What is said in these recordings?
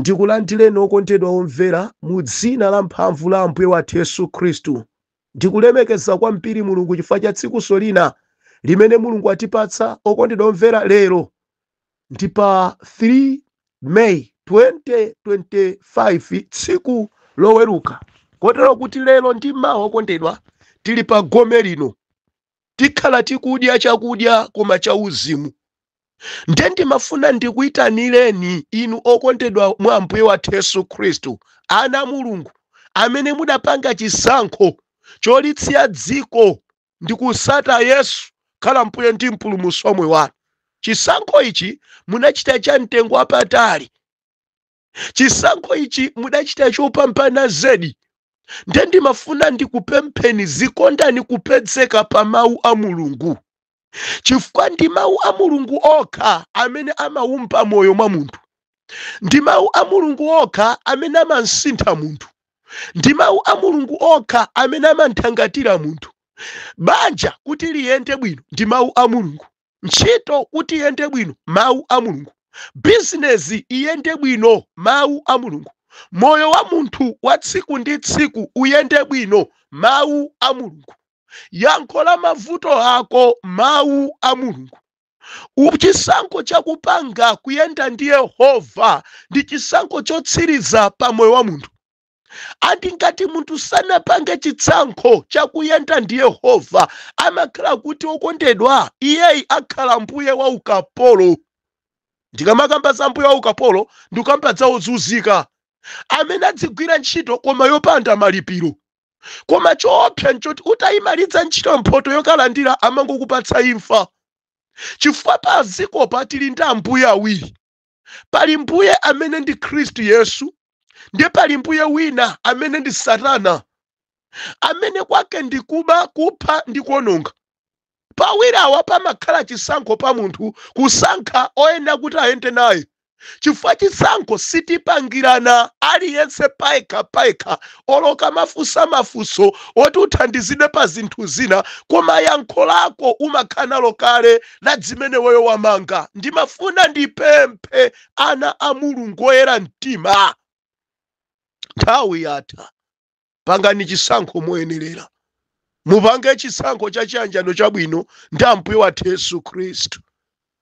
Ndikulandireni okondedwa omvera mu dzina la mphamvu la Ambuye wathu Yesu Khristu. Ndikulemekeza kwambiri Mulungu chifukwa cha tsiku lina limene Mulungu atipatsa okondedwa omvera. Lero ndi pa 3 May 2025, tsiku loweruka. Kotero kuti lero ndi mawa okondedwa tili pa gome lino, tikhala tikudya chakudya koma chauzimu. Ndimafuna ndikuyitanireni inu okondedwa mwa Ambuye wathu Yesu Khristu, ana a Mulungu amene mudapanga chisankho cholitsira dziko ndi kusata Yesu khala Mbuye ndi mpulumutsi wa moyo wanu. Chisankho ichi munachita cha mtengo wapatali, chisankho ichi mudachita chopambana zedi. Ndimafuna ndikupempheni zikondani kupezeka pa mawu a Mulungu, chifukwa ndi mawu a Mulungu okha amene amawumba moyo mwa munthu, ndi mawu a Mulungu okha amene amasintha munthu, ndi mawu a Mulungu okha amene amanthangatira munthu. Banja kuti liyende bwino ndi mawu a Mulungu, ntchito kuti iyende bwino mawu a Mulungu, bizinesi iyende bwino mawu a Mulungu, moyo wa munthu wa tsiku ndi tsiku uyende bwino mawu a Mulungu, yankho la mavuto ako mawu a Mulungu. Chisankho chakupanga kuyenda ndi Yehova ndi chisankho chotsiriza pa moyo wa munthu. Andi ngati munthu sanapange chisankho chakuyenda ndi Yehova, amakhala kuti okondedwa iyeyi akhala mbuye wa ukapolo. Ndikamakamba za mbuye wa ukapolo ndikamba za ozunzika amene adzigwira ntchito koma yopanda malipiro. Koma choopsa nchoti utayimaliza ntchito mphoto yokalandira amangokupatsa imfa. Chifukwa pa dziko patili ndi ambuye awiri. Pali mbuye amene ndi Khristu Yesu, ndiye pali mbuye wina amene ndi Satana, amene kwake ndi kuba, kupha ndi kuononga. Pawiri awa pamakhala chisankho pa munthu kusankha oyenda kuti ayende naye. Chifukwa chisankho sitipangirana aliyense payekha oloka mafunso oti uthandizidwe pa zinthu zina, koma yankho lako umakhala nalo kale la zimene weyo wamanga. Ndimafuna ndipemphe ana a Mulungu oyera mtima, nthawi yatha, pangani chisankho moyenerera. Mupange chisankho cha chiyanjano chabwino ndi Ambuye wathu Yesu Khristu.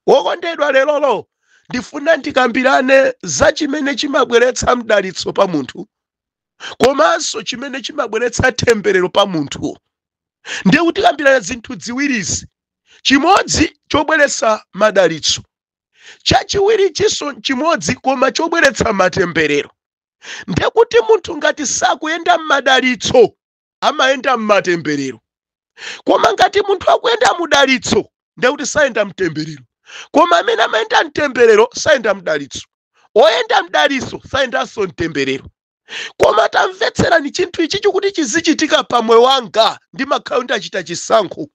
Wokondedwa, lero ndifuna ndikambirane za chimene chimabweretsa mdalitso pa munthu, komanso chimene chimabweretsa temberero pa munthu. Ndiye kuti tikambirane zinthu ziwirizi, chimodzi chobweretsa madalitso, chachiwiri chinso chimodzi koma chobweretsa matemberero. Ndiye kuti munthu ngati sakuyenda m'madalitso amayenda m'matemberero, koma ngati munthu akuyenda mudalitso ndiye kuti sayenda mtemberero. Koma amene amayenda mtemberero sayenda mdalitso, oyenda mdalitso sayendanso mtemberero. Koma tamvetserani chinthu ichi kuti chizichitika pa moyo wanga, ndimakhala ndachita chisankho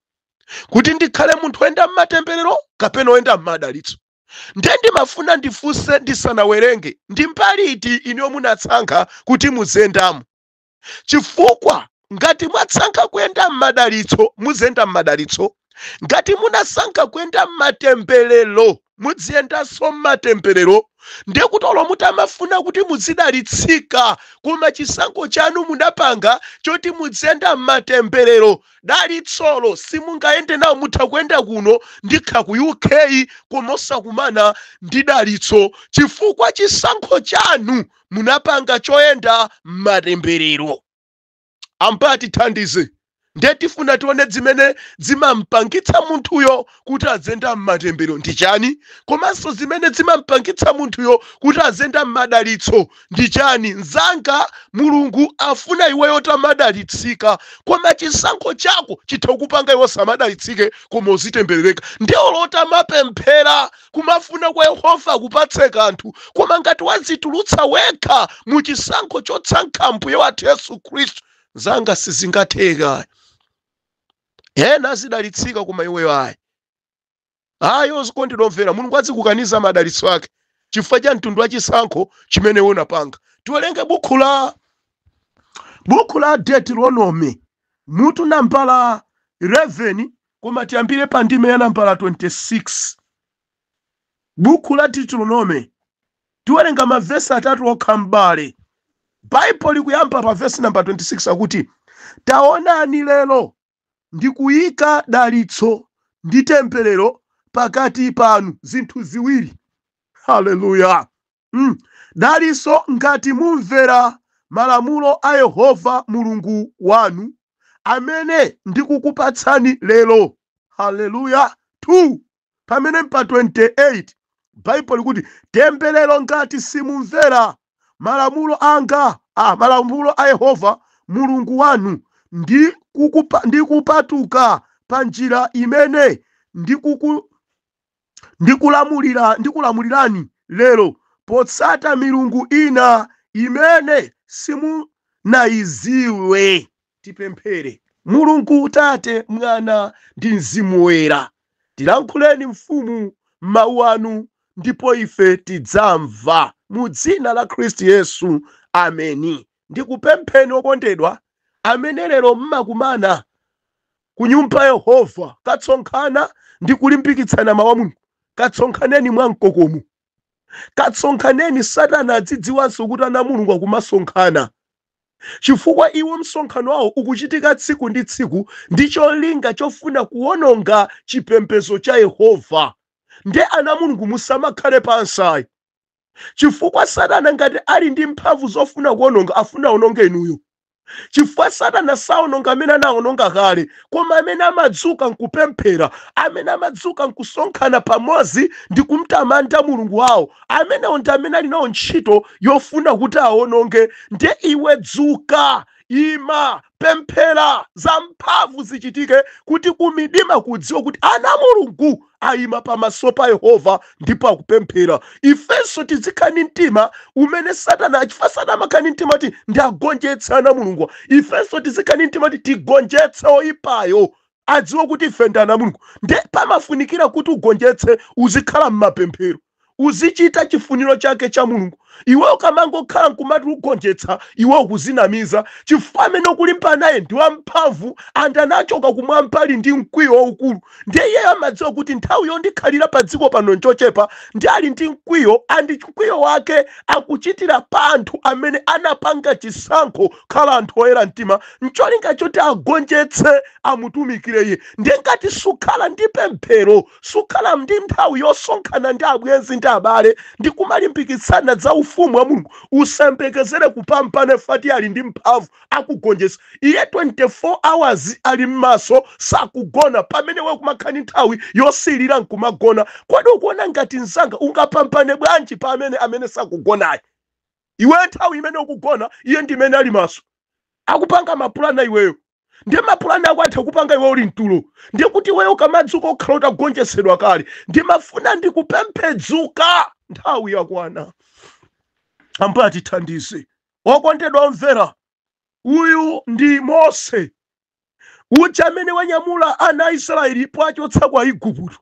kuti ndikhale munthu oyenda m'matemberero kapena oyenda m'madalitso. Ndiye ndimafuna ndifunse ndisanawerenge, ndi mbali iti iniyo munasankha kuti muziyendamo. Chifukwa ngati mwasankha kuyenda m'madalitso muziyenda m'madalitso, ngati munasankha kuyenda m'matemberero muziyendanso m'matemberero. Ndiye kuti olo mutamafuna kuti muzidalitsika, koma chisankho chanu munapanga choti muziyenda m'matemberero, dalitsolo simungayende nawo. Mutha kuyenda kuno ndikha ku UK koma osakumana ndi dalitso, chifukwa chisankho chanu munapanga choyenda m'matemberero. Ambuye atithandize. Ndiye tifuna tione zimene zimampangitsa munthuyo kuti aziyenda m'matemberero ndi chani, komanso zimene zimampangitsa munthuyo kuti aziyenda m'madalitso ndi chani. Nzanga, Mulungu afuna iweyo tamadalitsika, koma chisankho chako chitha kukupanga iwe samadalitsike koma uzitemberereka. Ndiye olota mapemphera kumafuna kwa Yehova akupatse kanthu, koma ngati wazitulutsa wekha mu chisankho chotsankha Ambuye wathu Yesu Khristu, zanga sizingatheka. Ena azidalitsika koma iweyo ayi. Ayo zikondinomvera, Mulungu azikukaniza madalitso ake chifukwa cha mtundu wa chisankho chimene unapanga. Tiwerenge buku la Deuteronomy mutu nambala 11, koma tiyambire pa ndime ya nambala 26. Buku la Deuteronomy tiwerenga mavesi atatu okha m'bale. Bible likuyamba pa verse number 26 akuti, taonani lero ndikuyika dalitso ndi temberero pakati panu, zinthu ziwiri. Haleluya. Dalitso ngati mumvera malamulo a Yehova Mulungu wanu amene ndikukupatsani lero. Haleluya. 2 pamene pa 28 Bible likuti, temberero ngati simumvera malamulo anga, malamulo a Yehova Mulungu wanu ndi kupatuka pa njira imene ndikulamulirani lero, potsata milungu ina imene simunayiziwe. Tipemphere. Mulungu Tate, Mwana ndi Mzimu Woyera, tilankhuleni mfumu mawu anu ndipo ife tidzamva, mu dzina la Khristu Yesu, ameni. Ndikupempheni okondedwa amene lero mmakumana ku nyumba Yehova, katsonkhana ndi kulimbikitsana mawu a Mulungu. Katsonkhaneni mwamkokomo, katsonkhaneni Satana adzidziwanso kuti ana Mulungu akumasonkhana, chifukwa iwo msonkhano wawo ukuchitika tsiku ndi tsiku ndi cholinga chofuna kuwononga chipembedzo cha Yehova. Nde ana Mulungu musamakhale pansi, chifukwa Satana ngati ali ndi mphamvu zofuna kuwononga, afuna awononge inuyo. Chifukwa Satana saononga amene anaononga kale, koma amene amadzuka nkupemphera, amene amadzuka nkusonkhana pamodzi ndi kumtamanda Mulungu wawo, amene ndi amene ali nawo ntchito yofuna kuti awononge. Nde iwe dzuka, ima, pemphera, za mphamvu zichitike, kuti kumidima kudziwa kuti ana Mulungu ayima pamaso pa Yehova ndipo akupemphera. Ifenso tizikhani mtima umene Satana achifa. Satana amakhani mtima kuti ndiagonjetse ana Mulungu. Ifenso tizikhani mtima kuti tigonjetse oyipayo, adziwe kuti ife ndi ana Mulungu. Nde pamafunikira kuti ugonjetse, uzikhala m'mapemphero, uzichita chifuniro chake cha Mulungu. Iwe ukamangokhala nkumati ugonjetsa, iwe ukuzinamiza, chifukwa amene ukulimba naye ndi wamphamvu, anachoka kumwamba ali ndi mkwiyo waukulu. Ndiye iye amadziwa kuti nthawi yondikhalira pa dziko pano nchochepa, ndi ali ndi mkwiyo, andi mkwiyo wake akuchitira pa anthu amene anapanga chisankho khala anthu oyera mtima, ncholinga choti agonjetse amutumikire iye. Ndiye ngati sukhala ndi pemphero, sukhala ndi nthawi yosonkhana ndi abwenzi ndi abale ndi kumalimbikitsana za ufumu wa Mulungu, usembekezere kupambana fati ali ndi mphamvu akugonjetsa. Iye 24 hours ali m'maso, sakugona. Pamene we kumakhani nthawi yosilira nkumagona, kodi ukuona ngati nzanga ungapambane bwanji pa amene sakugonayo? Iwe nthawi imene ukugona, iye ndi imene ali maso akupanga mapulana iweyo. Ndiye mapulani ako athe kupanga iwe uli mtulo. Ndiye kuti iweyo ukamadzuka ukhala utagonjetsedwa kale. Ndiye mafuna ndikupempedzuka, nthawi yakwana. Ambuye atithandize. Okondedwa omvera, uyu ndi Mose, uja amene wanyamula ana a Israeli poachotsa kwa Igupto,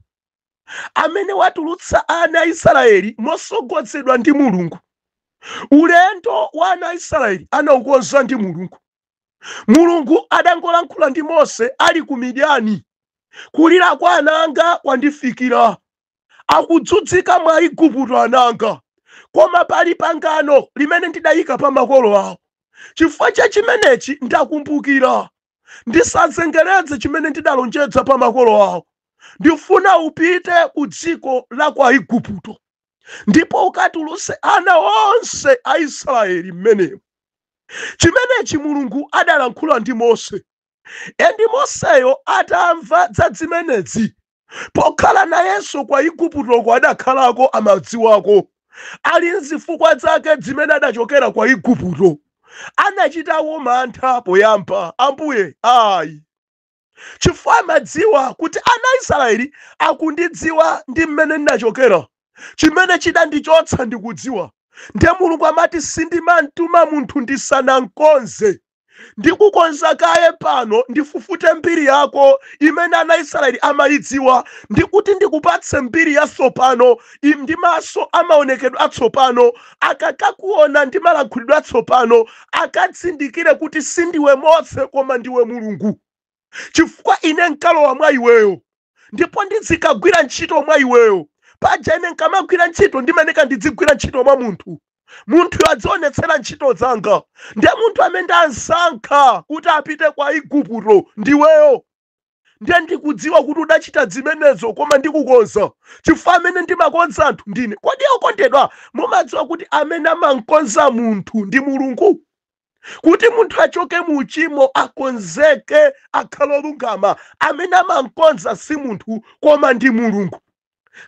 amene watulutsa ana a Israeli mosogozedwa ndi Mulungu. Ulendo wa ana a Israeli anaukonza ndi Mulungu. Mulungu adangolankhula ndi Mose ali ku Midiyani, kulira kwa ananga kwandifikira, akudzudzika mwa Igupto ananga, koma pali pangano limene ndidayika pa makolo awo. Chifukwa cha chimenechi ndakumbukira, ndisazengereze chimene ndidalonjeza pa makolo awo. Ndifuna upite ku dziko la kwa Igupto, ndipo ukatulutse ana onse a Israeli mmenemo. Chimenechi Mulungu adalankhula ndi Mose. Endi Moseyo atamva za zimenezi, pokhala nayenso kwa Igupto kwa adakhalako amadziwako, ali nzifukwa zake zimene adachokera kwa Igupto, anachitawo mantha poyamba. Ambuye ayi, chifukwa amadziwa kuti ana Israeli akundidziwa ndi mmene ndinachokera, chimene chidandichotsa ndikudziwa. Ndiye Mulungu amati sindimantuma munthu ndisanamkonze, ndikukonza kaye pano ndifufute mbiri yako imene ana Israeli amayidziwa, ndikuti ndikupatse mbiri yatsopano, ndi maso amaonekedwe atsopano, akakakuona ndi malankhulidwe atsopano, akatsindikire kuti sindiwe Mose koma ndiwe Mulungu. Chifukwa ine nkalowa mwa iweyo, ndipo ndizikagwira ntchito mwa iweyo, paja ine nkamagwira ntchito ndimeneka ndidzigwira ntchito mwa munthu adzionetsera ntchito zanga. Ndiye munthu amene ndasankha kuti apite kwa Igupto ndiweyo. Ndiye ndikudziwa kuti udachita zimenezo koma ndikukonza chifukwa amene ndimakonza anthu ndine. Kodi okondedwa mumadziwa kuti amene amankonza munthu ndi Mulungu? Kuti munthu achoke mu uchimo akonzeke akhale olungama, amene amankonza si munthu koma ndi Mulungu.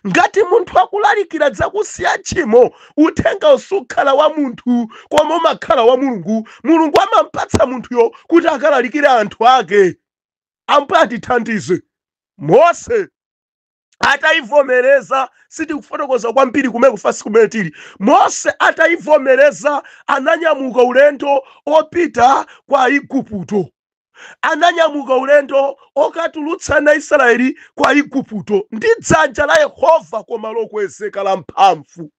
Ngati munthu akulalikira zakusiya tchimo, uthenga usukhala wa munthu koma umakhala wa Mulungu. Mulungu amampatsa munthuyo kuti akalalikire anthu ake. Ambuye atithandize. Mose atayivomereza, sitikufotokoza kwambiri kumene kufasi kumene tili. Mose atayivomereza ananyamuka ulendo opita kwa Igupto. Ananyamuka ulendo okatulutsa ana Israeli kwa Igupto ndi dzanja la Yehova koma lokwezeka la mphamvu.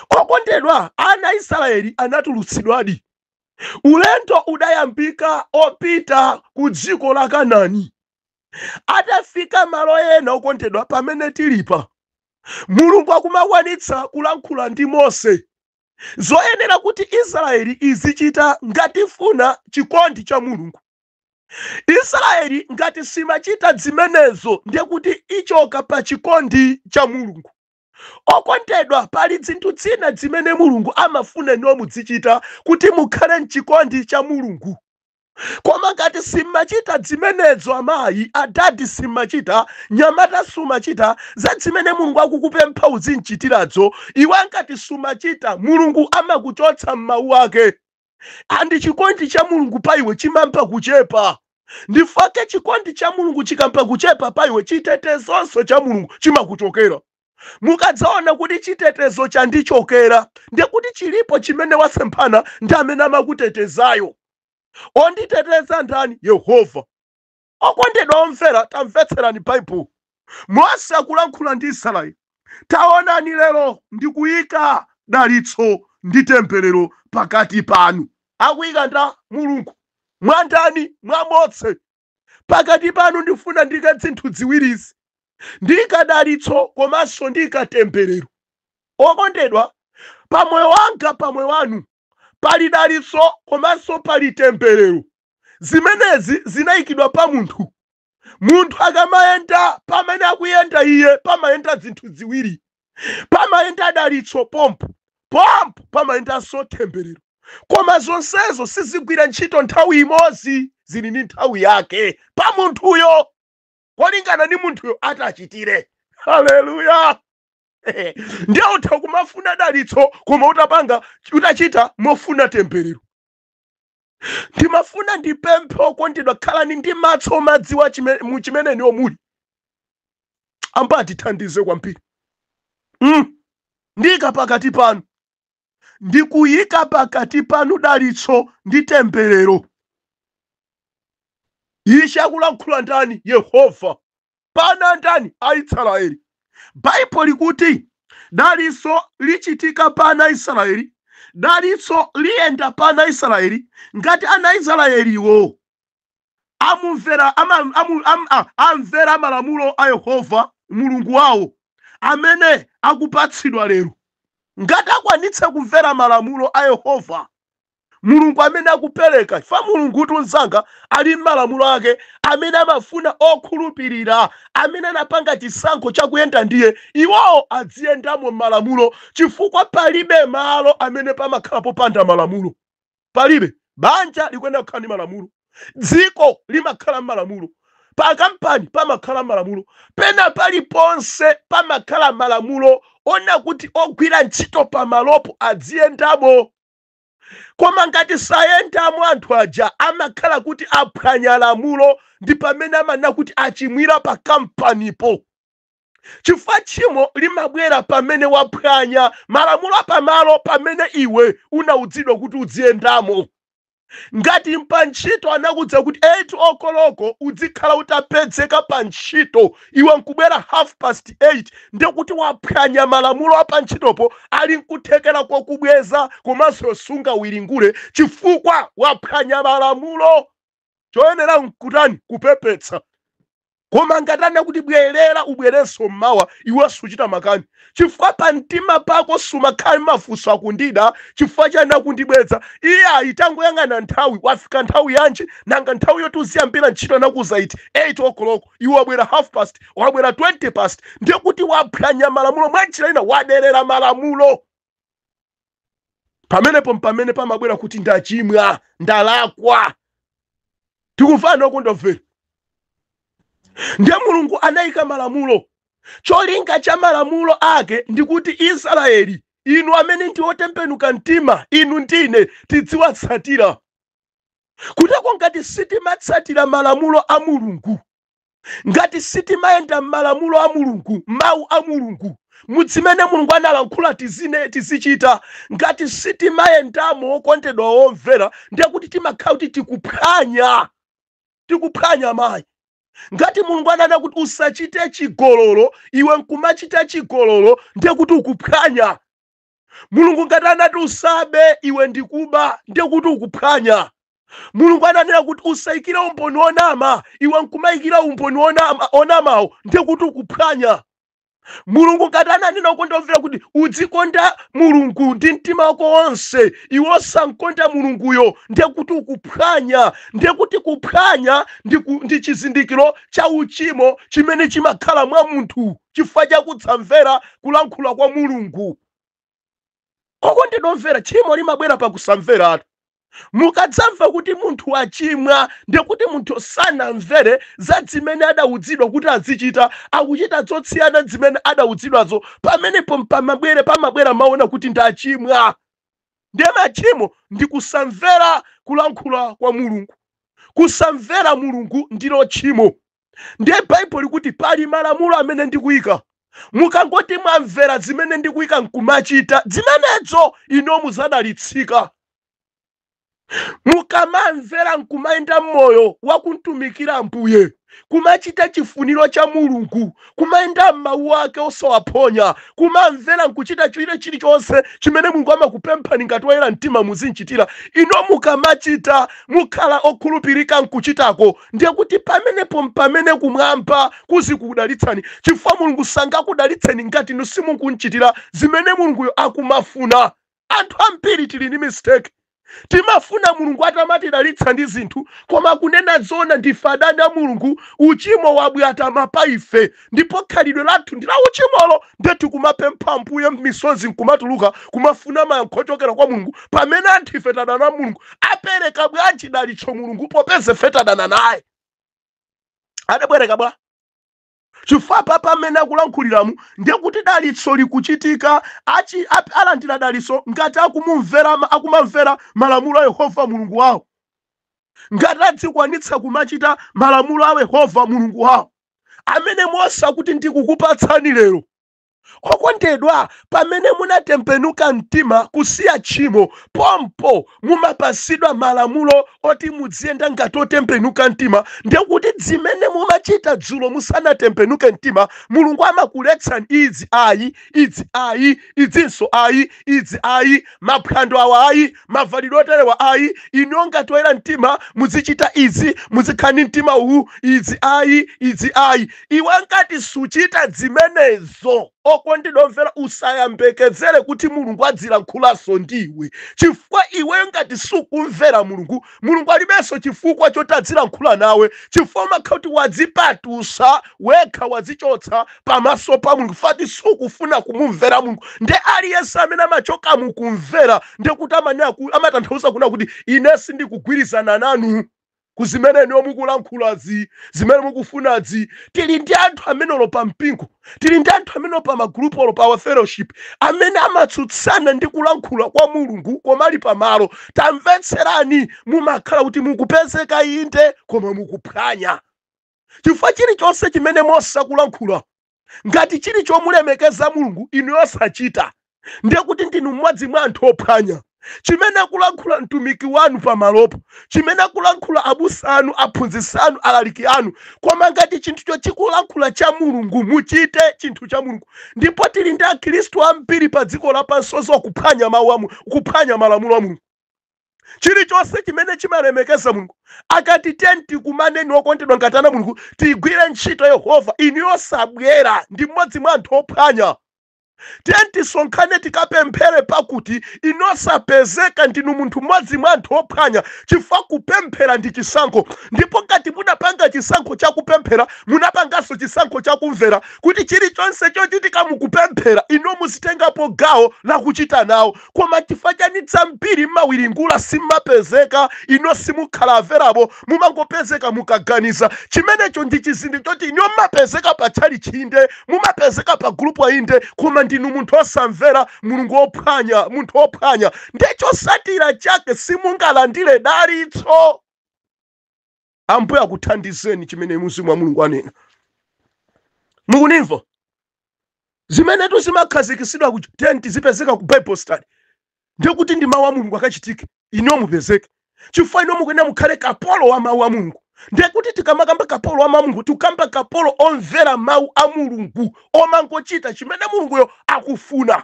Okondedwa, ana Israeli anatulutsidwadi. Ulendo udayambika opita ku dziko la Kanaani. Atafika malo ena okondedwa pamene tilipa, Mulungu akumakwanitsa kulankhula ndi Mose zoyenera kuti Israeli izichita ngati ifuna chikondi cha Mulungu. Israeli ngati simachita zimenezo ndiye kuti ichoka pa chikondi cha Mulungu. Okondedwa, pali zinthu zina zimene Mulungu amafuna niwo muzichita kuti mukhale mchikondi cha Mulungu. Koma ngati simachita zimenezo, amayi, adadi simachita, nyamata sumachita, za zimene Mulungu akukupempha uzinchitirazo, iwe ngati sumachita, Mulungu amakuchotsa m'mawu ake. Andi chikondi cha Mulungu pa iwe chimampa kuchepa. Ndifake chikondi cha Mulungu chikampa kuchepa pa iwe, chitetezonso cha Mulungu chimakuchokera. Mukadzaona kuti chitetezo chandichokera, ndiye kuti chilipo chimene wasemphana ndi amene amakutetezayo. Onditeteza ndani? Yehova. Okondedwa omvera, tamvetserani Baibulo. Mose akulankhula ndi Israeli. Taonani lero ndikuyika dalitso ndi temberero pakati panu. Akuyika nda Mulungu. Mwandani? Mwa Mose. Pakati panu ndifuna ndike zinthu ziwirizi. Ndika dalitso komanso ndika temberero. Okondedwa, pamoyo wanga pamoyo wanu pali dalitso komanso pali temberero. Zimenezi zinayikidwa pa munthu. Munthu akamayenda, pamene akuyenda iye pamayenda zinthu ziwiri. Pamayenda dalitso pompo pamayendanso temberero. Koma zonsezo sizigwira ntchito nthawi imodzi, zili ndi nthawi yake pa munthuyo. Kolingana ndi munthuyo atachitire. Haleluya. Ndiye utha kumafuna dalitso koma utachita mofuna temberero. Ndimafuna ndipemphe okondedwa, khalani ndi maso madziwa chimene niwo muli. Ambuye atithandize kwambiri. Ndika pakati panu, ndikuyika pakati panu dalitso ndi temberero. Iye akulankhula ndani? Yehova. Pana ndani? Aisraeli. Baibulo likuti dalitso lichitika pana Israeli, dalitso liyenda pana Israeli ngati ana Israeliwo amvera malamulo a Yehova Mulungu wawo amene akupatsidwa lero. Ngati akwanitse kumvera malamulo a Yehova Mulungu amene akupereka, fa Mulungu utunzanga ali malamulo ake amene amafuna okhulupirira, amene anapanga chisankho chakuyenda ndiye, iwo aziyendamo malamulo, chifukwa palibe malo amene pamakhala popanda malamulo. Palibe. Banja likwenda kukhala ndi malamulo, dziko limakhala malamulo, pa kampani pamakhala malamulo, pena paliponse pamakhala malamulo. Ona kuti ogwira ntchito pa malopo aziyendamo. Koma ngati sayendamo anthu aja amakhala kuti aphwanya lamulo, ndi pamene amanena kuti achimwira pa kampanipo. Chifukwa tchimo limabwera pamene waphwanya malamulo apamalo pamene iwe unaudzidwa kuti uziyendamo. Ngati pa ntchito anakudza kuti 8 o'clock uzikhala utapedzeka pa ntchito, iwe nkubwera 8:30, ndiye kuti waphwanya malamulo apa ntchitopo ali nkuthekera kokubweza komanso yosunga wiringule, chifukwa waphwanya malamulo. Choyenera nkutani? Kupepetsa. koma ngatana kuti bwerera ubwerenso mmawa iwe suchita makani chifukwa pa mtima pako sumakhale mafunso akundida chifukwa chana kundibweza iye ayitangoyang'ana nthawi wafika nthawi yanji nanga nthawi yoti uziyambira ntchito nakuza iti 8 o'clock iwe wabwera half past wabwera 20 past ndiye kuti waphwanya malamulo mwanjira ina waderera malamulo. Pamene pamabwera kuti ndachimwa ndalakwa tikufana kundovera. Ndiye Mulungu anayika malamulo. Cholinga cha malamulo ake ndikuti Israeli inu amene ndi otembenuka mtima inu ndine tidziwatsatira. Kutako ngati sitimatsatira malamulo a Mulungu, ngati sitimayenda malamulo a Mulungu, mawu a Mulungu, muzimene Mulungu analankhula tizichita, ngati sitimayendamo okondedwa omvera ndiye kuti timakhala kuti tikuphwanya mayi. Ngati Mulungu anana kuti usachite chigololo iwe nkumachita chigololo ndiye kuti ukuphwanya. Mulungu ngati anati usabe iwe ndikuba ndiye kuti ukuphwanya. Mulungu ananena kuti usayikire umboni onama iwe nkumayikira umboni onamawo ndiye kuti ukuphwanya. Mulungu ngati ananena ukondomvera kuti udzikonda Mulungu ndi mtima wako wonse iwe osankonda Mulunguyo ndiye kuti ukuphwanya. Ndiye kuti kuphwanya ndi chizindikiro cha uchimo chimene chimakhala mwa munthu chifukwa cha kusamvera kulankhula kwa Mulungu. Okondomvera chimo limabwera pa kusamvera. Mukadzamva kuti munthu achimwa ndiye kuti munthu sanamvere za zimene adawudzidwa kuti azichita, akuchita zotsiyana zimene adawudzidwazo. Pamenepo pamabwera maona kuti ndachimwa. Ndiye machimo ndi kusamvera kulankhula kwa Mulungu. Kusamvera Mulungu ndilo tchimo. Ndiye Baibulo likuti pali malamulo amene ndikuyika, mukangoti mwamvera zimene ndikuyika nkumachita zimenezo ino muzadalitsika. Mukamamvera nkumayenda moyo wakuntumikira Ambuye, kumachita chifuniro cha Mulungu, kumayenda mawu ake osawaphonya, kumamvera nkuchita chilichonse chimene Mulungu amakupemphani ngati woyera mtima muzinchitira, ino mukamachita mukhala okhulupirika nkuchitako, ndiye kuti pamene kumwamba kuzikudalitsani chifukwa Mulungu sangakudalitseni ngati inu simukunchitira zimene Mulunguyo akumafuna. Anthu ambiri tili ndi mistake. Timafuna Mulungu atamatidalitsa ndi zinthu koma kunena zona ndife adani a Mulungu. Uchimo wabwata mapa ife ndipo khalidwe lathu ndi la uchimolo ndiye tikumapempha Ambuye misozi nkumatuluka kumafuna mayankho ochokera kwa Mulungu pamene anthu ife tadana Mulungu. Apereka bwanji dalitso Mulungu popeze ife tadana naye? Adabwereka bwa chifukwa pamene akulankhuliramu ndiye kuti dalitso likuchitika. Alandira dalitso ngati akumamvera malamulo a Yehova Mulungu wawo, ngati adzikwanitsa kumachita malamulo a Yehova Mulungu wawo amene Mose akuti ndikukupatsani lero. Okondedwa, pamene munatembenuka mtima kusiya tchimo, pompo mumapasidwa malamulo oti muziyenda ngati otembenuka mtima. Ndiye kuti zimene mumachita dzulo musanatembenuke mtima Mulungu amakuletsani izi ayi, izi ayi, izinso ayi, izi ayi, maphwando awa ayi, mavalidwe oterewa ayi. Ino ngati oyera mtima muzichita izi, muzikhani mtima uwu, izi ayi, izi ayi. Iwe ngati suchita zimenezo okondomvera usayambekezere kuti Mulungu adzilankhulaso ndiwe, chifukwa iwe ngati sukumvera Mulungu, Mulungu alibenso chifukwa choti adzilankhula nawe, chifukwa umakhala kuti wadzipatusa wekha, wadzichotsa pamaso pa Mulungu fati sukufuna kumumvera Mulungu. Ndiye aliyense amene amachoka mukumvera ndiye kuti amatanthauza kuna kuti ine sindikugwirizana nanu kuzimene niyo mukulankhulazi, zimene mukufunazi. Tili ndi anthu amene pa mpingo, tili ndi anthu amene pa magrupu pa our fellowship amene amatsutsana ndi kulankhula kwa Mulungu koma ali pamalo. Tamvetserani, mumakhala kuti mukupezeka inde koma mukuphwanya. Chifukwa chilichonse chimene Mose akulankhula ngati chili chomulemekeza Mulungu inu yosachita, ndiye kuti ndinu mmodzi mwa anthu ophwanya. Chimene akulankhula mtumiki wanu pamalopo, chimene akulankhula abusa anu, aphunzitsi anu, alaliki anu, koma ngati chinthucho chikulankhula cha Mulungu muchite chinthu cha Mulungu. Ndipo tili ndi akhristu ambiri pa dziko lapansi ozokuphwanya mawu a Mulungu, kuphwanya malamulo a Mulungu. chilichonse chimene chimalemekeza mulungu akati tenti kumaneni okondedwa ngati ana mulungu tigwire ntchito Yehova inu yosabwera ndi mmodzi mwa anthu ophwanya. Tenti sonkhane tikapemphere pakuti inosapezeka ndinu munthu mmodzi mwa anthu ophwanya chifukwa kupemphera ndi chisankho, ndipo ngati munapanga chisankho chakupemphera munapanganso chisankho chakumvera kuti chilichonse chochitika mukupemphera ino muzitengapo gawo la kuchita nawo. Koma chifukwa chanitsa mbiri mmawiringula simmapezeka ino simukhala averabo mumangopezeka mukaganiza. Chimenecho ndi chizindikiro choti ino mmapezeka pa tchalichi inde mumapezeka pa gulupu inde koma ndinu munthu osamvera mulungu ophwanya, munthu ophwanya. Ndechosatira chake simungalandire dalitso. Ambuye akuthandizeni chimene mzimu wa mulungu anena. Mukunimva? Zimenetu zimakhazikisidwa kuti tenti zipezeka ku Bible study ndikuti ndi mawu a mulungu akachitike ino mupezeke chifukwa ino mukwena mukhale kapolo wa mawu a mulungu. Ndekuti tikamakamba kapolo wa mulungu tukamba kapolo omvera mawu a mulungu omangochita chimene mulunguyo akufuna.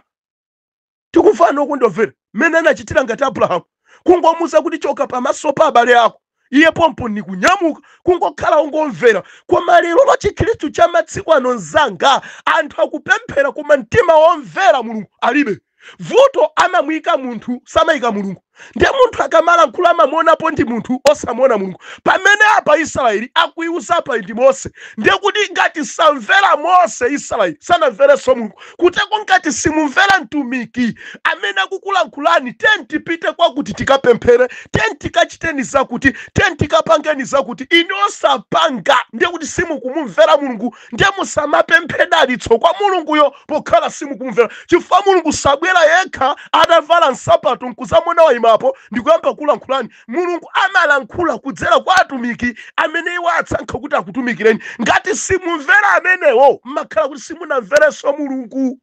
Tikufana okundomvera mmene anachitira ngati Abrahamu kungomuza kuti choka pamaso pa abale ako iye pompo ni kunyamuka kungokhala ungomvera. Koma lero lo chikhristu cha matsiku ano nzanga anthu akupemphera koma mtima womvera mulungu alibe. Vuto amamuyika munthu samayika mulungu. Ndiye munthu akamala nkhula amamuonapo ndi munthu osamuona mulungu. Pamene apa Israeli akuiuza apa ndi Mose ndiye kuti ngati samvera Mose Israeli sanamverenso mulungu. Kuteko ngati simumvera mtumiki amene akukulankhulani tenti pite kwakuti tikapemphere, tenti kachiteni zakuti, tenti kapangeni zakuti, inu osapanga ndiye kuti simukumumvera mulungu. Ndiye musamapemphe dalitso kwa mulunguyo pokhala simukumumvera chifukwa mulungu sabwera yekha adavala nsapato nkuzamona waimapo ndikuyamba kulankhulani. Mulungu amalankhula kudzera kwa atumiki amene iwo atsankha kuti akutumikireni. Ngati simumvera amenewo mmakhala kuti simunamverenso mulungu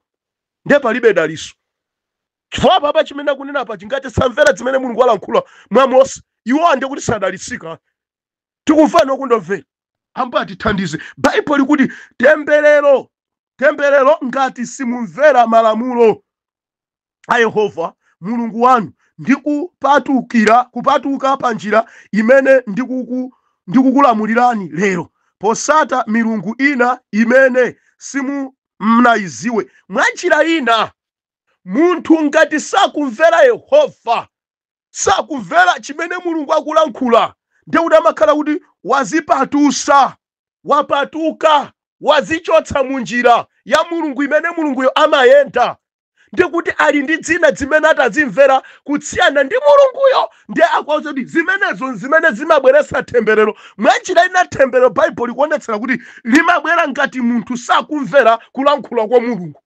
ndiye palibe dalitso. Chifukwa papa chimene akunena apa chingati samvera zimene mulungu alankhula mwa Mose iwo ndiye kuti sadalitsika. Tikufana okundomvera. Ambuye atithandize. Bible likuti temberero ngati simumvera malamulo a Yehova mulungu wanu kupatuka pa njira imene ndikukulamulirani lero posata milungu ina imene simunaiziwe. Mwa njira ina munthu ngati sakumvera Yehova, sakumvera chimene mulungu akulankhula, ndiye kuti amakhala kuti wazipatusa, wapatuka, wazichotsa munjira ya mulungu imene mulunguyo amayenda. Ndiye kuti ali ndi dzina zimene atazimvera kusiyana ndi mulunguyo. Ndiye akuwauza kuti zimenezo zimene zimabweretsa temberero. Mwa njira ina temberero Bible likuonetsera kuti limabwera ngati munthu sakumvera kulankhula kwa mulungu.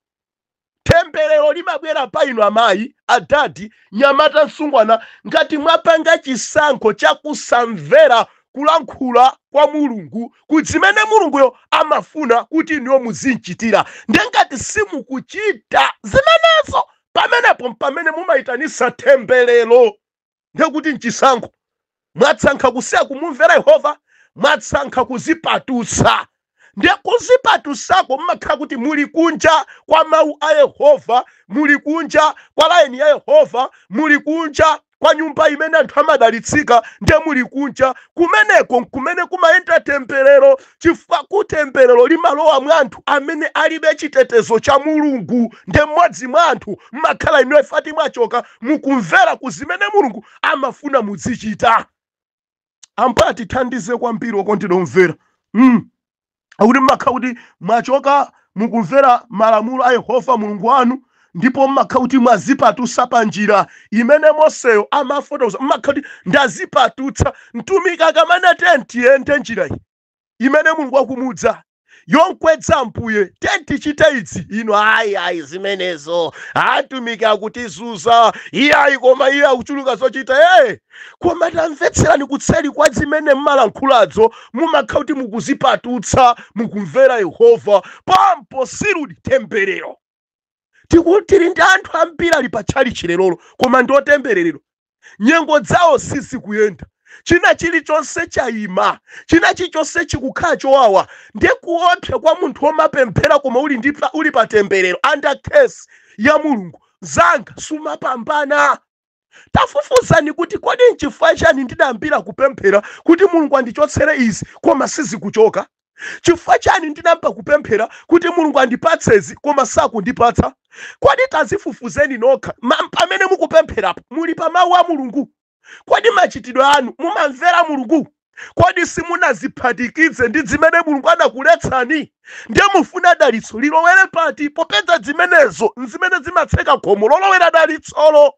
Temberero limabwera pa inu amayi, adadi, nyamata, msungwana ngati mwapanga chisankho chakusamvera kulankhula kwa mulungu kudzimene mulunguyo amafuna kuti iniyo muzinchitira. Ndiye ngati simukuchita zimenezo pamene mumayitanisa temberero ndiye kuti nchisankho. Mwatsankha kusiya kumumvera Yehova, mwatsankha kuzipatusa. Ndiye kuzipatusako mmakhala kuti muli kunja kwa mawu a Yehova, muli kunja kwa laini ya Yehova, muli kunja kwa nyumba imene anthu amadalitsika. Ndiye muli kunja kumeneko kumene kumayenda temberero chifukwa kutemberero limalowa mwa anthu amene alibe chitetezo cha mulungu. Ndiye mmodzi mwa anthu mmakhala inu ifati mwachoka mukumvera kuzimene mulungu amafuna muzichita. Ambuye atithandize kwambiri okondedwa omvera. Akuti mmakhala kuti mwachoka mukumvera malamulo a Yehova mulungu wanu ndipo mmakhala kuti mwazipatusa pa njira imene Moseyo amafotokoza. Mmakhala kuti ndazipatutsa. Mtumiki akamana tenti yende njira imene mulungu akumudza yonkwedza mpuye tenti chita idzi ino ayi zimenezo atumiki akutizuza iyayi koma iye akuchuluka zochita koma tamvetserani kutseli kwa zimene mmalankhulazo mumakhala kuti mukuzipatutsa mukumvera Yehova pampo sirudi temberero. Tikutiri ndi anthu ambiri ali pa tchalichi lero koma ndotemberero nyengo zawo sisi kuyenda. China chilichonse chayima, china chilichonse chikukhala chowawa. Ndiye kuopsa kwa munthu womapemphera koma uli pa temberero under case ya mulungu zanga sumapambana. Tafufuzani kuti kodi nchifukwa chani ndidambira kupemphera kuti Mulungu andichotsere izi koma sizikuchoka? Chifukwa chani ndinamba kupemphera kuti Mulungu andipatse izi koma sakundipatsa? Kodi tazifufuzeni nokha pamene mukupempherapo muli pa mawu a Mulungu? Kodi machitidwe anu mumamvera Mulungu? Kodi simunaziphatikize ndi zimene Mulungu anakuletsani? Ndiye mufuna dalitso lilowere pati popeza zimenezo nzimene zimatseka khomo lolowera dalitsolo.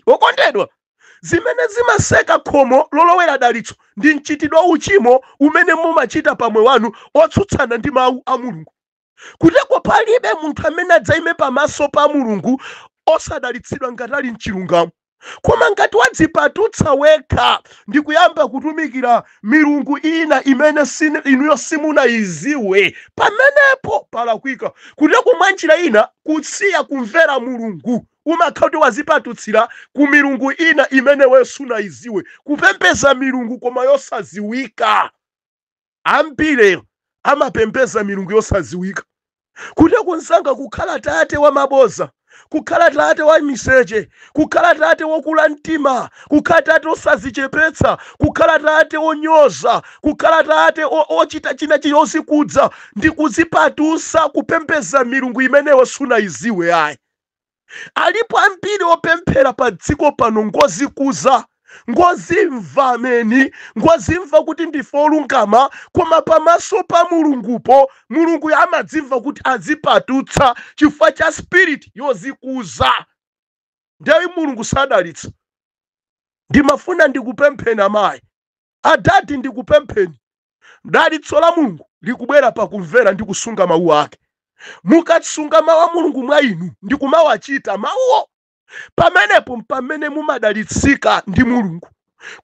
Okondedwa, zimene zimaseka khomo lolowera dalitso ndi mchitidwe uchimo umene mumachita pamwe wanu otsutsana ndi mawu a Mulungu. Kuteko palibe munthu amene adzaime pamaso pa Mulungu osadalitsidwa ngati ali mchilungamo. Koma ngati wadzipatutsa wekha ndi kuyamba kutumikira milungu ina imene inuyo simunayiziwe, pamenepo palakwika. Kuteko mwa njira ina kusiya kumvera Mulungu umakhala kuti wazipatutsira ku milungu ina imene we sunayiziwe, kupembeza milungu koma yosaziwika. Ambiri amapembeza milungu yosaziwika. Kuteko nsanga kukhala tate wa maboza, kukhala tate wa miseche, kukhala tate wokula mtima, kukhala tate osazichepetsa, kukhala tate onyoza, kukhala tate ochita china chiyonse kudza ndi kuzipatusa kupembeza milungu imeneyo sunayiziwe ayi. Alipo ambiri opemphera pa dziko pano ngozikuza, ngozimva ameni, ngozimva kuti ndife olungama, koma pamaso pa Mulungupo Mulungu amadzimva kuti azipatutsa chifukwa cha spirit yozikuza. Ndiye Mulungu sadalitsa. Ndimafuna ndikupempheni amayi, adati ndikupempheni, dalitso la Mulungu likubwera pakumvera ndi kusunga mawu ake. Mukatsunga mawu a Mulungu mwa inu ndi kumawachita mawuwo, pamenepo pamene mumadalitsika ndi Mulungu.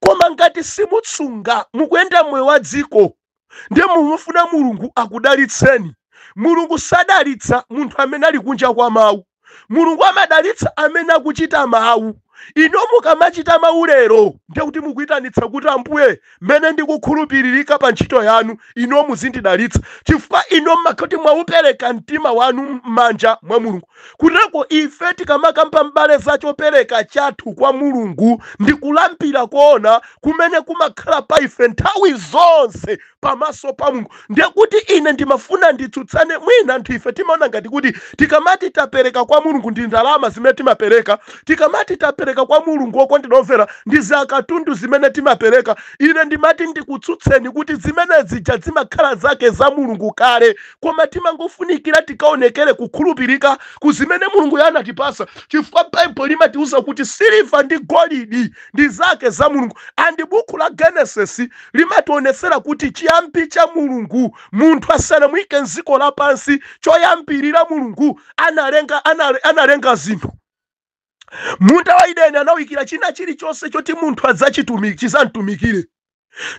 Koma ngati simutsunga mukuyenda moyo wa dziko ndiye mumufuna Mulungu akudalitseni. Mulungu sadalitsa munthu amene ali kunja kwa mawu. Mulungu amadalitsa amene akuchita mawu. Ino mukamachita mawu lero ndiye kuti mukuyitanitsa kuti Ambuye mene ndikukhulupiririka pa ntchito yanu ino muzindidalitsa, chifukwa ino makati mwaupereka mtima wanu m'manja mwa Mulungu. Kuteko ife tikamakamba mbale za chopereka chathu kwa Mulungu ndi kulambira kuona kumene kumakhala pa ife nthawi zonse pamaso pa Mulungu. Ndiye kuti ine ndimafuna nditsutsane mwina anthu ife timaona ngati kuti tikamati tapereka kwa Mulungu ndi ndalama zimene timapereka, tikamati tapereka kwa Mulungu wokondinomvera ndi zakatundu zimene timapereka. Ine ndimati ndikutsutseni kuti zimene zija zimakhala zake za Mulungu kale, koma timangofunikira tikaonekere kukhulupirika ku zimene Mulungu yanatipasa, chifukwa Bible limatiuza kuti siliva ndi golidi ndi zake za Mulungu. Andi buku la Genesis limationesera kuti chiyambi cha Mulungu munthu asanamuyike m'dziko lapansi, choyambirira Mulungu analenga zinthu. Munda wa Edeni anawikira china chilichonse choti munthu adzachizamtumikire.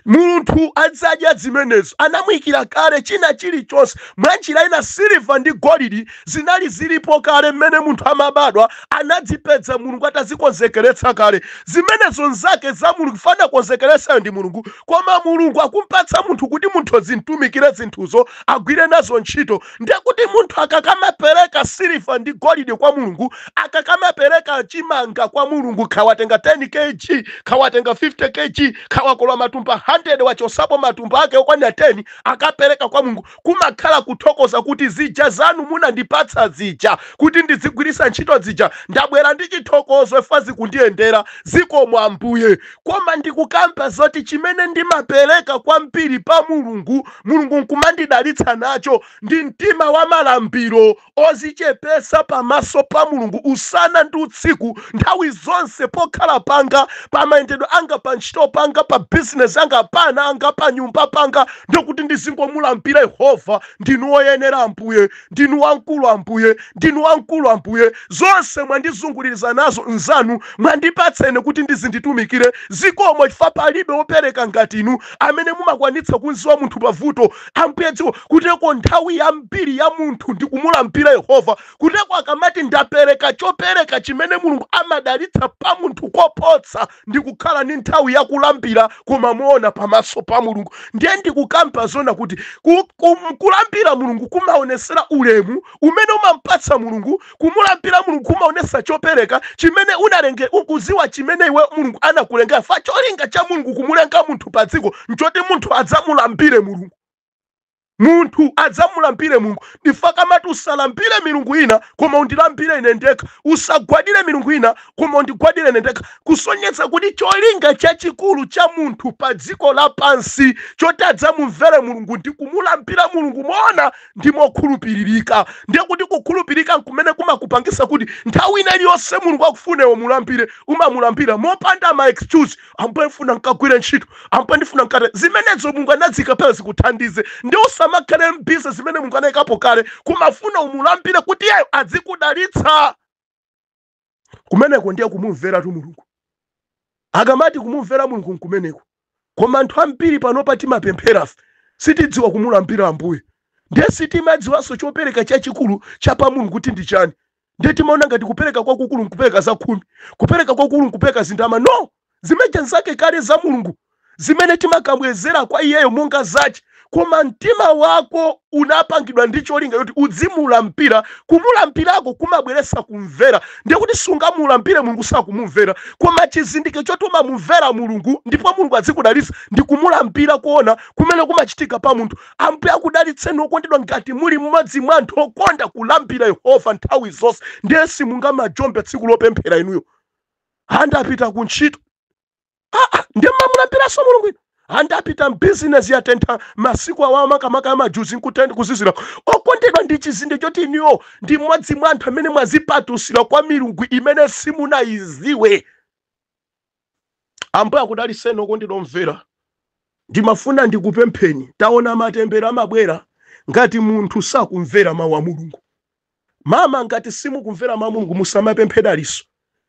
Munthu adzadya zimenezo anamuyikira kale china chilichonse. Mwa njira ina siliva ndi golidi zinali zilipo kale mmene munthu amabadwa anadzipedza Mulungu atazikonzekeretsa kale. Zimenezo nzake za Mulungu fana konzekeretsa ndi Mulungu, koma Mulungu akumpatsa munthu kuti munthu azintumikire zinthuzo agwire nazo ntchito. Ndiye kuti munthu akakamapereka siliva ndi golidi kwa Mulungu, akakamapereka chimanga kwa Mulungu, kawatenga 10 kg, kawatenga 50 kg, kawakola matumba 100 wachosapo matumba ake okwana 10 akapereka kwa Mulungu, kumakhala kuthokoza kuti zija zanu munandipatsa zija kuti ndizigwirisa ntchito zija, ndabwera ndi chithokozo efazi kundiyendera zikomo Ambuye. Koma ndikukamba zoti chimene ndimapereka kwambiri pa Mulungu, Mulungu nkumandidalitsa nacho ndi mtima wa malambiro ozichepesa pamaso pa Mulungu usana ndi usiku, nthawi zonse pokhala panga, pa mayendedwe anga, pa ntchito panga, pa business anga, pana anga, pa nyumba panga, ndokuti ndizingomulambira Yehova, ndinu woyenera Ambuye, ndinu wankulu Ambuye, ndinu wankulu Ambuye. Zonse mwandizunguliriza nazo nzanu, mwandipatsene kuti ndizinditumikire. Zikomo chifukwa palibe wopereka ngati inu amene mumakwanitsa kunziwa munthu pavuto. Ambuye dziko kuteko nthawi yambiri ya munthu ndikumulambira Yehova, kuteko akamati ndapereka chopereka chimene Mulungu amadalitsa pa munthu kopotsa ndikukhala ni nthawi yakulambira koma moona pamaso pa mulungu. Ndiye ndikukampa zona kuti kulambira mulungu kumaonesera ulemu umene umampatsa mulungu. Kumulambira mulungu kumaonesa chopereka chimene unalenge ukuziwa chimene iwe mulungu anakulenga. Fa cholinga cha mulungu kumulenga munthu pa dziko nchoti munthu adzamulambire mulungu. Munthu adzamulambire mulungu. Ndifaka mati usalambire milungu ina koma undilambire ine ndekha. Usagwadire milungu ina koma undigwadire ine ndekha. Kusonyetsa kuti cholinga chachikulu cha munthu pa dziko lapansi choti adzamumvere mulungu ndi kumulambira mulungu moona ndi mokhulupiririka. Ndiye kuti kukhulupirika nkumene kumakupangisa kuti nthawi ina iliyonse mulungu akufunewo mulambire umamulambira mopanda ma excuse. Ambuye ndifuna nkagwire ntchito, ambuye ndifuna nkate zimenezo mulungu anadzika pale zikuthandize. Ndi usamakhale mbisa zimene mulungu anayikapo kale kumafuna umulambire kuti yeyo adzikudalitsa. Kumeneko ndiye kumumvera tu mulungu. Akamati kumumvera mulungu nkumeneko. Koma anthu ambiri panopa timapemphera sitidziwa kumulambira Ambuye. Ndiye sitimadziwanso chopereka chachikulu cha pa mulungu kuti ndi chani. Ndiye timaona ngati kupereka kwakukulu nkupereka za 10, kupereka kwakukulu nkupereka zindama. No, zimeje nzake kale za mulungu zimene timakamwezera kwa iyeyo monga zache. Koma mtima wako unapangidwa ndi cholinga yoti udzimulambira. Kumulambirako kumabweresa kumvera. Ndiye kuti sungamulambire mulungu sakumumvera. Koma chizindikiro choti umamumvera mulungu ndipo mulungu adzikudalitsa ndi kumulambira kuona kumene kumachitika pa munthu. Ambuye akudalitseni okondedwa ngati muli mmodzi mwa anthu okonda kulambira Yehova nthawi zonse. Ndiye simungamajombe tsiku lopemphera inuyo. Andapita kuntchito. Ndiye mamulambiraso mulungu ino. Andapita business ya tenta masiku awa makamaka amajuzi nkutenda kuzizira. Okondedwa ndi chizindikiro choti iniyo ndi mmodzi mwa anthu amene mwazipatusira kwa milungu imene simunaiziwe. Ambuye akudalitseni okondedwa omvera. Ndimafuna ndikupempheni. Taona matembera amabwera ngati munthu sakumvera mawu a mulungu. Mama ngati simukumvera mawu a mulungu musamapemphera liso.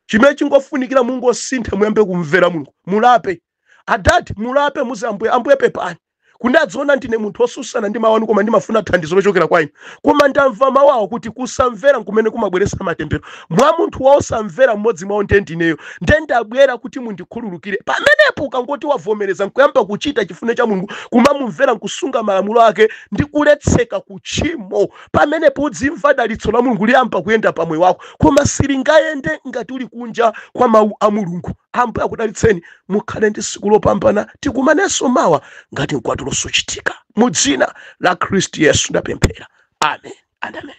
Chimene chingofunikira mulungu osintha muyambe kumvera mulungu. Mulape. Adati mulape muzi Ambuye pepani. Kundadziona ndine munthu osusana ndi mawu anu koma ndimafuna thandizo lochokera kwa inu. Koma ndamva mawu awo kuti kusamvera nkumene kumabweresa matembero. Mwa munthu wosamvera mmodzi mwawo ndiye ndineyo. Ndiye ndabwera kuti mundikhululukire. Pamenepo ukangoti wavomereza nkuyamba kuchita chifuniro cha mulungu kumamumvera nkusunga malamulo ake ndi kuletseka kuchimo. Pamenepo udzimva dalitso la mulungu liyamba kuyenda pamwe wako. Koma silingayende ngati uli kunja kwa mawu a mulungu. Ambuye akudalitseni mukhale ndi tsiku lopambana. Tikumanenso mawa ngati mkwatulo suchitika. Mu dzina la Kristu Yesu ndapemphera. Amen and amen.